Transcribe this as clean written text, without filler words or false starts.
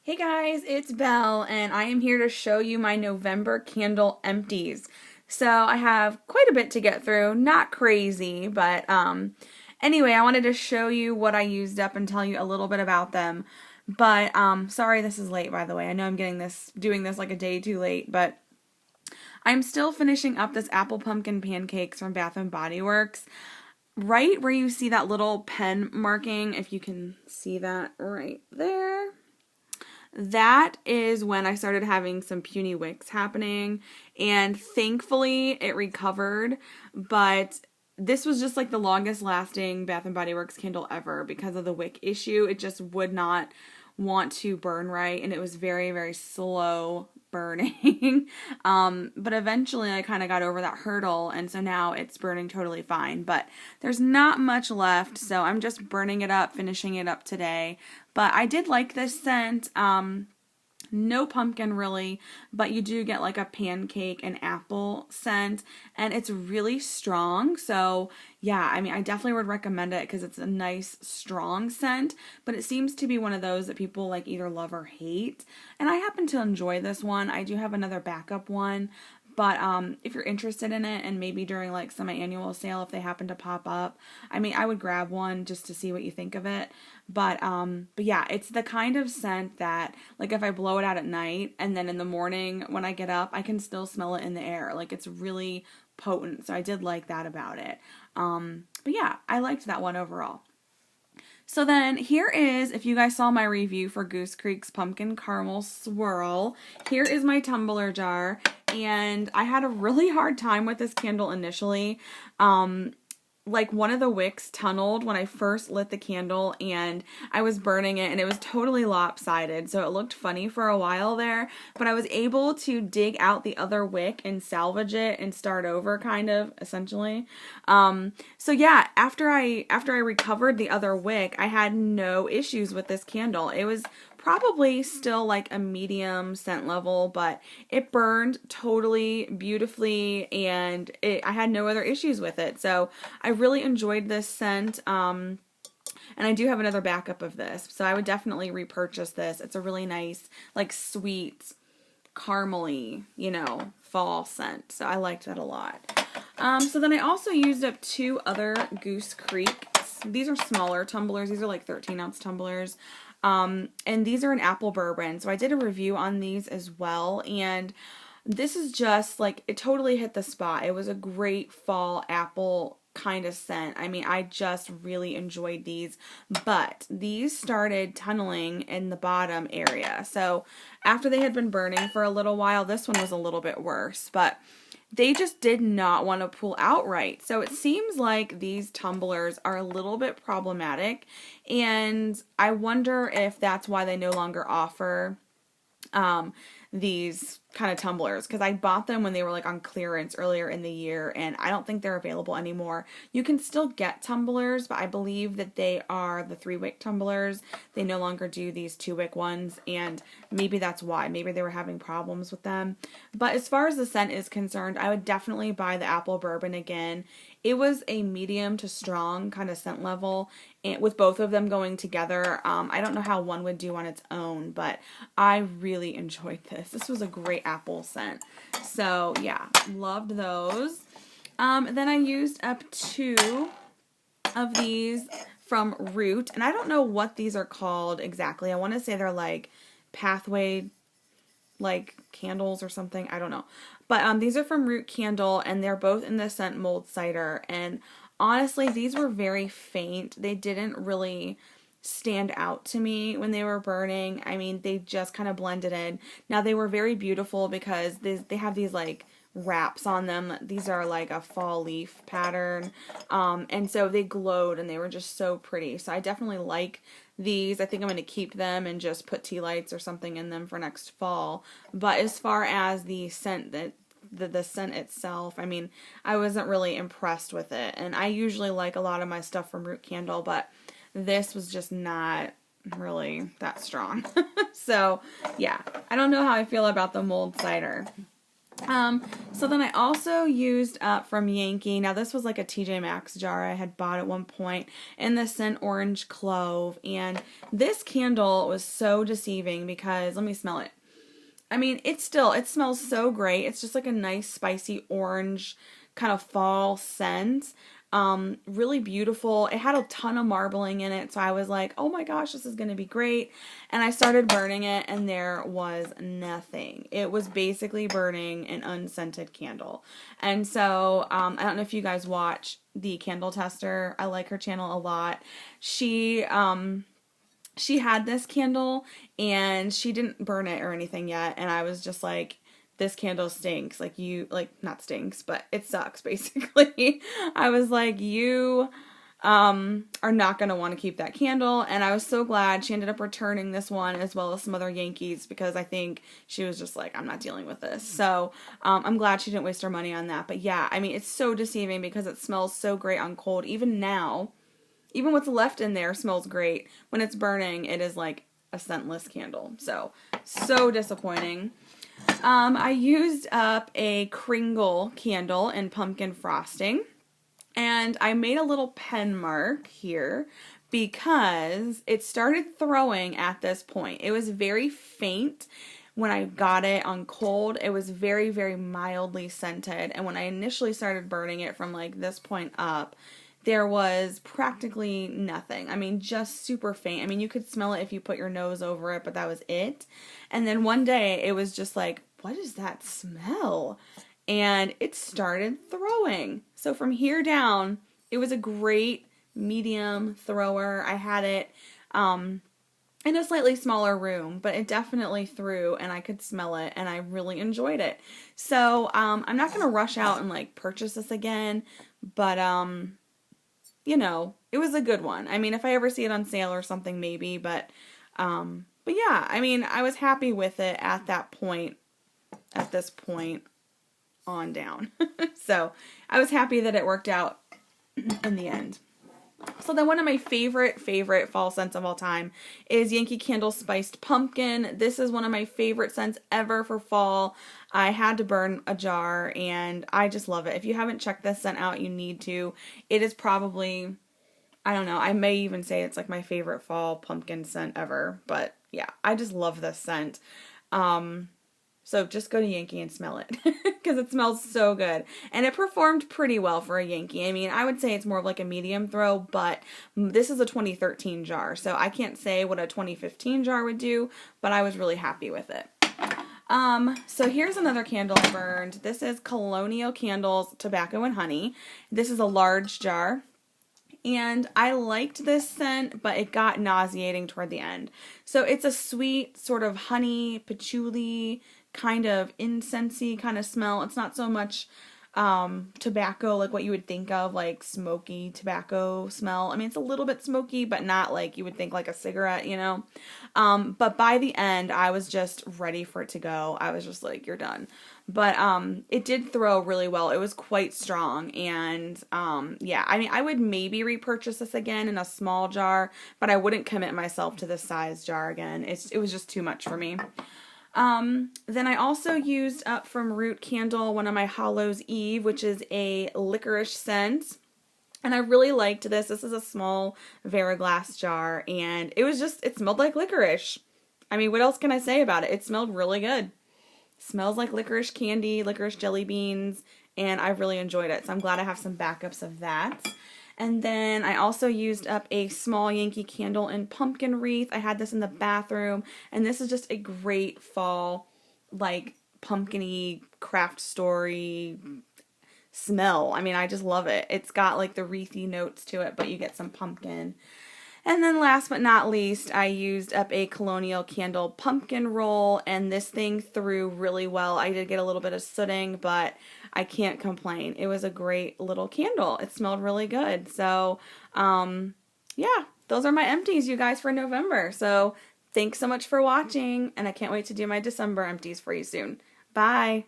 Hey guys, it's Belle, and I am here to show you my November candle empties. So I have quite a bit to get through, not crazy, but anyway, I wanted to show you what I used up and tell you a little bit about them. But sorry this is late, by the way. I know I'm doing this like a day too late, but I'm still finishing up this apple pumpkin pancakes from Bath and Body Works. Right where you see that little pen marking, if you can see that right there. That is when I started having some puny wicks happening, and thankfully it recovered, but this was just like the longest lasting Bath and Body Works candle ever because of the wick issue. It just would not want to burn right, and it was very, very slow burning. But eventually I kind of got over that hurdle, and so now it's burning totally fine. But there's not much left, so I'm just burning it up, finishing it up today. But I did like this scent. No pumpkin really, but you do get like a pancake and apple scent, and it's really strong. So yeah, I mean, I definitely would recommend it because it's a nice strong scent, but it seems to be one of those that people like either love or hate. And I happen to enjoy this one. I do have another backup one, but if you're interested in it, and maybe during like some annual sale, if they happen to pop up, I mean, I would grab one just to see what you think of it. But yeah, it's the kind of scent that like if I blow it out at night and then in the morning when I get up, I can still smell it in the air. Like it's really potent. So I did like that about it. But yeah, I liked that one overall. So then here is, if you guys saw my review for Goose Creek's Pumpkin Caramel Swirl, here is my tumbler jar, and I had a really hard time with this candle initially. Like one of the wicks tunneled when I first lit the candle, and I was burning it, and it was totally lopsided, so it looked funny for a while there, but I was able to dig out the other wick and salvage it and start over, kind of, essentially. So yeah, after I recovered the other wick, I had no issues with this candle. It was probably still like a medium scent level, but it burned totally beautifully, and I had no other issues with it. So I really enjoyed this scent. And I do have another backup of this, so I would definitely repurchase this. It's a really nice, like sweet, caramely, fall scent. So I liked that a lot. So then I also used up two other Goose Creek. These are smaller tumblers. These are like 13-ounce tumblers. And these are an apple bourbon. So I did a review on these as well. And this is just like, it totally hit the spot. It was a great fall apple kind of scent. I mean, I just really enjoyed these, but these started tunneling in the bottom area. So after they had been burning for a little while, this one was a little bit worse, but they just did not want to pull out right. So it seems like these tumblers are a little bit problematic, and I wonder if that's why they no longer offer these kind of tumblers, because I bought them when they were like on clearance earlier in the year, and I don't think they're available anymore. You can still get tumblers, but I believe that they are the 3-wick tumblers. They no longer do these 2-wick ones, and maybe that's why. Maybe they were having problems with them. But as far as the scent is concerned, I would definitely buy the apple bourbon again. It was a medium to strong kind of scent level, and with both of them going together. I don't know how one would do on its own, but I really enjoyed this. This was a great apple scent. So yeah, loved those. Then I used up two of these from Root, and I don't know what these are called exactly. I want to say they're like Pathway like candles or something. I don't know. But these are from Root Candle, and they're both in the scent Mulled Cider. And honestly, these were very faint. They didn't really stand out to me when they were burning. I mean, they just kind of blended in. Now, they were very beautiful because they have these like wraps on them. These are like a fall leaf pattern. And so they glowed, and they were just so pretty. So I definitely like these. I think I'm going to keep them and just put tea lights or something in them for next fall. But as far as the scent the scent itself, I mean, I wasn't really impressed with it. And I usually like a lot of my stuff from Root Candle, but this was just not really that strong. So, yeah. I don't know how I feel about the Mulled Cider. So then I also used up from Yankee. Now this was like a TJ Maxx jar I had bought at one point in the scent Orange Clove. And this candle was so deceiving because, let me smell it. I mean, it smells so great. It's just like a nice spicy orange kind of fall scent. Really beautiful. It had a ton of marbling in it, so I was like, oh my gosh, this is going to be great. And I started burning it, and there was nothing. It was basically burning an unscented candle. And so, I don't know if you guys watch the Candle Tester. I like her channel a lot. She had this candle, and she didn't burn it or anything yet, and I was just like, this candle stinks. Not stinks, but it sucks, basically. I was like, you are not going to want to keep that candle. And I was so glad she ended up returning this one as well as some other Yankees, because I think she was just like, I'm not dealing with this. So I'm glad she didn't waste her money on that. But yeah, I mean, it's so deceiving because it smells so great on cold. Even now, even what's left in there smells great. When it's burning, it is like a scentless candle. So disappointing. I used up a Kringle candle in pumpkin frosting, and I made a little pen mark here because it started throwing at this point. It was very faint when I got it on cold. It was very, very mildly scented, and when I initially started burning it from like this point up, there was practically nothing. I mean, just super faint. I mean, you could smell it if you put your nose over it, but that was it. And then one day it was just like, what is that smell? And it started throwing. So from here down, it was a great medium thrower. I had it in a slightly smaller room, but it definitely threw, and I could smell it, and I really enjoyed it. So I'm not going to rush out and like purchase this again, but you know, it was a good one. I mean, if I ever see it on sale or something, maybe, but yeah, I mean, I was happy with it at that point, at this point on down. So I was happy that it worked out in the end. So then one of my favorite fall scents of all time is Yankee Candle Spiced Pumpkin. This is one of my favorite scents ever for fall. I had to burn a jar, and I just love it. If you haven't checked this scent out, you need to. It is probably, I don't know, I may even say it's like my favorite fall pumpkin scent ever. But yeah, I just love this scent. So just go to Yankee and smell it because it smells so good. And it performed pretty well for a Yankee. I mean, I would say it's more of like a medium throw, but this is a 2013 jar. So I can't say what a 2015 jar would do, but I was really happy with it. So here's another candle I burned. This is Colonial Candles Tobacco and Honey. This is a large jar. And I liked this scent, but it got nauseating toward the end. So it's a sweet sort of honey, patchouli, kind of incensey kind of smell. It's not so much tobacco like what you would think of, like smoky tobacco smell. I mean, it's a little bit smoky, but not like you would think like a cigarette, you know. But by the end, I was just ready for it to go. I was just like, you're done. But it did throw really well. It was quite strong, and yeah, I mean, I would maybe repurchase this again in a small jar, but I wouldn't commit myself to this size jar again. It was just too much for me. Then I also used up from Root Candle one of my Hallows Eve, which is a licorice scent. And I really liked this. This is a small Veriglass jar, and it smelled like licorice. I mean, what else can I say about it? It smelled really good. It smells like licorice candy, licorice jelly beans, and I really enjoyed it. So I'm glad I have some backups of that. And then I also used up a small Yankee Candle in pumpkin wreath. I had this in the bathroom, and this is just a great fall, like, pumpkin-y, craft story smell. I mean, I just love it. It's got, like, the wreathy notes to it, but you get some pumpkin. And then last but not least, I used up a Colonial Candle pumpkin roll, and this thing threw really well. I did get a little bit of sooting, but I can't complain. It was a great little candle. It smelled really good. So, yeah, those are my empties, you guys, for November. So, thanks so much for watching, and I can't wait to do my December empties for you soon. Bye!